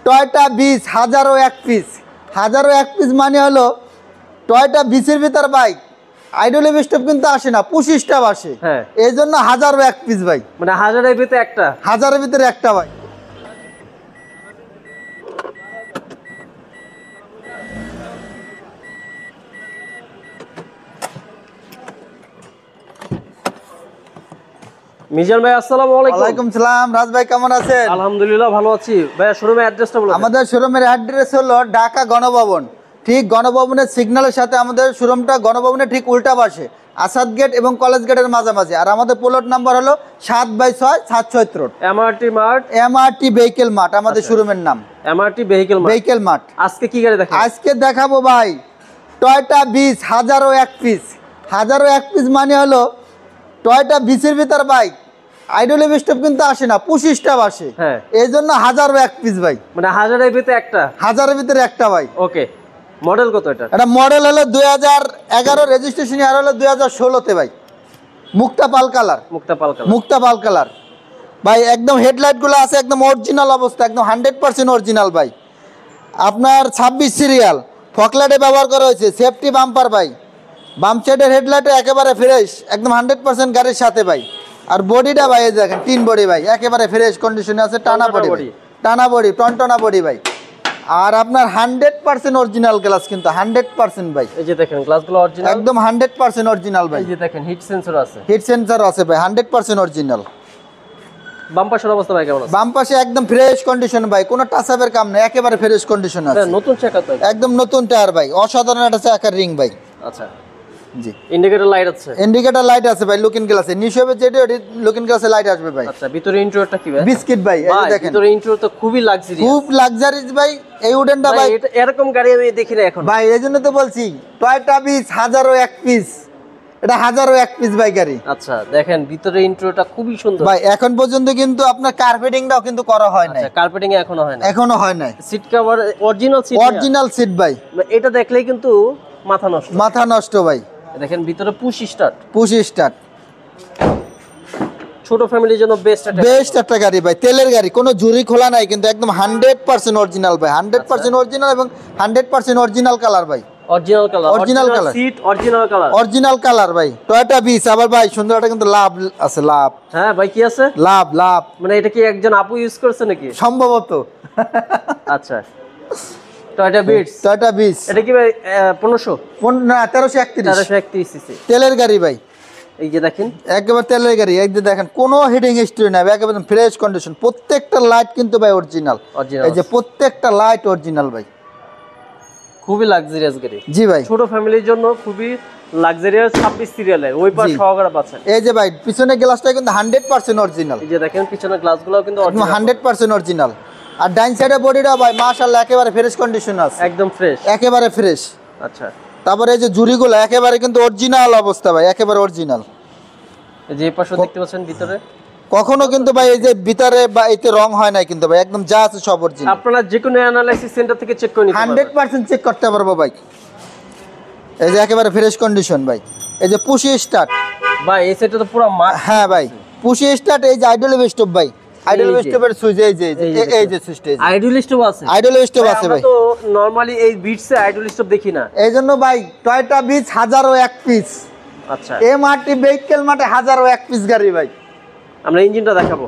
Toyota beach, হাজারো এক piece. হাজারো এক পিস মানে হলো টয়টা বিচের ভিতর বাইক আইডল স্টপ কিন্তু আসে না, 25টা আসে। হ্যাঁ, এই জন্য হাজারো এক পিস ভাই, মানে হাজারের ভিতরে একটা। হাজারের ভিতরে একটা ভাই। মিজান ভাই আসসালামু আলাইকুম। ওয়ালাইকুম সালাম। রাজ ভাই কেমন আছেন? আলহামদুলিল্লাহ ভালো আছি। ভাইয়া শোরুমের অ্যাড্রেসটা বলুন। আমাদের শোরুমের অ্যাড্রেস হলো ঢাকা গণভবন। ঠিক গণভবনের সিগন্যালের সাথে আমাদের শোরুমটা গণভবনের ঠিক উল্টা পাশে, আসাদ গেট এবং কলেজ গেটের মাঝামাঝি। আর আমাদের প্লট নাম্বার হলো 7/6 776 road, MRT mart. MRT vehicle mart আমাদের শোরুমের নাম। MRT vehicle mart. আজকে কি গাড়ি দেখাবো? আজকে দেখাবো ভাই টয়টা বিচ, হাজারো এক পিস। হাজারো এক পিস মানে হলো টয়টা বিচের ভিতর বাইক আইডল স্টপ কিন্তু আসে না, 25টা আসে। হ্যাঁ, এই জন্য হাজারো এক পিস ভাই, মানে হাজারের ভিতরে একটা। হাজারের ভিতরে একটা ভাই। ওকে, মডেল কত এটা? এটা মডেল হলো 2011, রেজিস্ট্রেশন ইয়ার হলো 2016-তে ভাই। মুক্তা পাল কালার, মুক্তা পাল কালার ভাই। একদম হেডলাইটগুলো আছে একদম অরিজিনাল অবস্থা, একদম 100% অরিজিনাল ভাই। আপনার 26 সিরিয়াল, ফকলাইটে ব্যবহার করা হয়েছে, সেফটি বাম্পার ভাই। বাম সাইডের হেডলাইটে একেবারে ফ্রেশ, একদম 100% গাড়ির সাথে ভাই। আর বডিটা ভাই এই দেখেন, টিন বডি ভাই, একেবারে ফ্রেশ কন্ডিশনে আছে। টানা বডি, টানা বডি, টনটনা বডি ভাই। আর আপনার 100% অরিজিনাল গ্লাস, কিন্তু 100% ভাই। এই যে দেখেন গ্লাসগুলো অরিজিনাল, একদম 100% অরিজিনাল ভাই। এই যে দেখেন হিট সেন্সর আছে, হিট সেন্সর আছে ভাই, 100% অরিজিনাল। বাম পাশের অবস্থা ভাই কেমন আছে? বাম পাশে একদম ফ্রেশ কন্ডিশন ভাই, কোনো টাচ আপের কাম নেই, একেবারে ফ্রেশ কন্ডিশন আছে। নতুন চাকা তো একদম নতুন টায়ার ভাই, অসাধারণ একটা চাকার রিং ভাই। আচ্ছা, জি। ইন্ডিকেটর লাইট আছে, ইন্ডিকেটর লাইট আছে ভাই, লুকিং গ্লাসে নিশবে যেটা লুকিং গ্লাসে লাইট আসবে ভাই। আচ্ছা, ভিতরে ইন্টেরিয়রটা কি ভাই? বিস্কিট ভাই, এই যে দেখেন ভিতরে ইন্টেরিয়র তো খুবই লাক্সারি, খুব লাক্সারিজ ভাই। এই উডেনটা ভাই, এটা এরকম গাড়ি আমি দেখি না এখন ভাই, এইজন্য তো বলছি টয়টা বিচ হাজারো এক পিস, এটা হাজারো এক পিস ভাই গাড়ি। আচ্ছা, দেখেন ভিতরে ইন্টেরিয়রটা খুবই সুন্দর ভাই। এখন পর্যন্ত কিন্তু আপনার কার্পেটিংটাও কিন্তু করা হয় নাই। আচ্ছা, কার্পেটিং এখনো হয় না? এখনো হয় নাই। Seat cover original seat, original seat ভাই। এটা দেখলেই কিন্তু মাথা নষ্ট, মাথা নষ্ট ভাই। দেখেন ভিতরে পুশ স্টার্ট, পুশ স্টার্ট, ছোট ফ্যামিলির জন্য বেস্ট একটা গাড়ি ভাই। তেলের গাড়ি, কোনো ঝুরি খোলা নাই, কিন্তু একদম 100% অরিজিনাল ভাই। 100% অরিজিনাল এবং 100% অরিজিনাল কালার ভাই। Original colour, original colour, seat original colour, original colour ভাই। টয়োটা বিচ আবার ভাই সুন্দর একটা কিন্তু লাভ আছে, লাভ। হ্যাঁ ভাই, কি আছে? লাভ, লাভ। মানে এটা কি একজন আপু ইউজ করছে নাকি? সম্ভবত। আচ্ছা, টয়োটা বিচ, টয়োটা বিচ এটা কি ভাই 1500 না 1331 সিসি তেলের গাড়ি ভাই। এই যে দেখেন একেবারে তেলের গাড়ি, এই যে দেখেন কোনো হিডিং হিস্ট্রি নাই, একেবারে ফ্রেশ কন্ডিশন। প্রত্যেকটা লাইট কিন্তু ভাই অরিজিনাল, এই যে প্রত্যেকটা লাইট অরিজিনাল ভাই। খুবই লাক্সারিয়াস গাড়ি। জি ভাই, ছোট ফ্যামিলির জন্য খুবই লাক্সারিয়াস। 26 সিরিয়ালের ওই পাশ সহকারে পাচ্ছেন। এই যে ভাই পিছনের গ্লাসটা কিন্তু 100% অরিজিনাল। এই যে দেখেন পিছনের গ্লাসগুলো কিন্তু একদম 100% অরিজিনাল। আর ডাইন সাইডে বডিটা ভাই মাশাআল্লাহ একেবারে ফ্রেশ কন্ডিশন আছে, একদম ফ্রেশ, একেবারে ফ্রেশ। আচ্ছা, তারপরে এই যে জুরিগুলো একেবারে কিন্তু অরিজিনাল অবস্থা ভাই, একেবারে অরিজিনাল। এই যে এই পাশে দেখতে পাচ্ছেন ভিতরে কখনো কিন্তু ভাই এই যে ভিতরে বা এতে রং হয় না কিন্তু ভাই, একদম যা আছে সব অরিজিনাল। আপনারা যে কোনো অ্যানালাইসিস সেন্টার থেকে চেক করে নিতে পারবেন, 100% চেক করতে পারবো ভাই। এই যে একেবারে ফ্রেশ কন্ডিশন ভাই। এই যে পুশি স্টার্ট ভাই, এই সেটটা তো পুরো হ্যাঁ ভাই, পুশি স্টার্ট। এই যে আইডল স্টপ ভাই, আইডল স্টপের সুইচ, এই যে সুইচটা, আইডল স্টপ আছে, আইডল স্টপ আছে ভাই। আমরা তো নরমালি এই বিটসে আইডল স্টপ দেখি না, এইজন্য ভাই টয়োটা বিচ হাজারো এক পিস। আচ্ছা, এমআরটি ভেহিকেল মাঠে হাজারো এক পিস গাড়ি ভাই। আমরা ইঞ্জিনটা দেখাবো।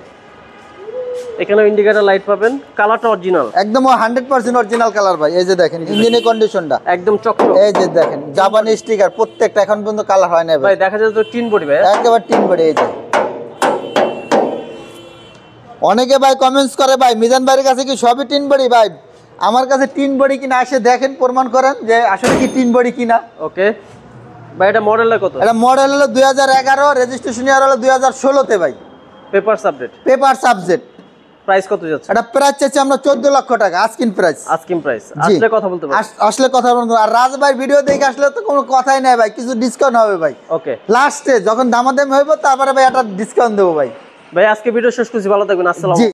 এখানে ইন্ডিকেটর লাইট পাবেন, কালারটা অরিজিনাল, একদম 100% অরিজিনাল কালার ভাই। এই যে দেখেন ইঞ্জিনের কন্ডিশনটা একদম চকচক। এই যে দেখেন জাপানি স্টিকার, প্রত্যেকটা এখন পর্যন্ত কালার হয় না ভাই। দেখা যায় তো টিন বডি ভাই, একেবারে টিন বডি। এই যে অনেকে ভাই কমেন্টস করে ভাই মিজান ভাইয়ের কাছে কি সবই টিন বডি? ভাই আমার কাছে টিন বডি কিনা আসে দেখেন, প্রমাণ করেন যে আসলে কি টিন বডি কিনা। ওকে ভাই, এটা মডেলটা কত? এটা মডেল হলো 2011, রেজিস্ট্রেশন ইয়ার হলো 2016-তে ভাই। Papers update, papers update. Price কত যাচ্ছে? এটা প্রাইস চাচ্ছি আমরা 14 লক্ষ টাকা, আস্কিং প্রাইস। আস্কিং প্রাইস, আসলে কথা বলতে পারবেন, আসলে কথা বলতে। আর রাজ ভাই ভিডিও দেখে আসলে তো কোনো কথাই নাই ভাই, কিছু ডিসকাউন্ট হবে ভাই। ওকে, লাস্টে যখন দামাদামি হইব তারপরে ভাই একটা ডিসকাউন্ট দেবো ভাই। ভাই আজকে ভিডিও শেষ করছি, ভালো থাকবেন, আসসালামু আলাইকুম।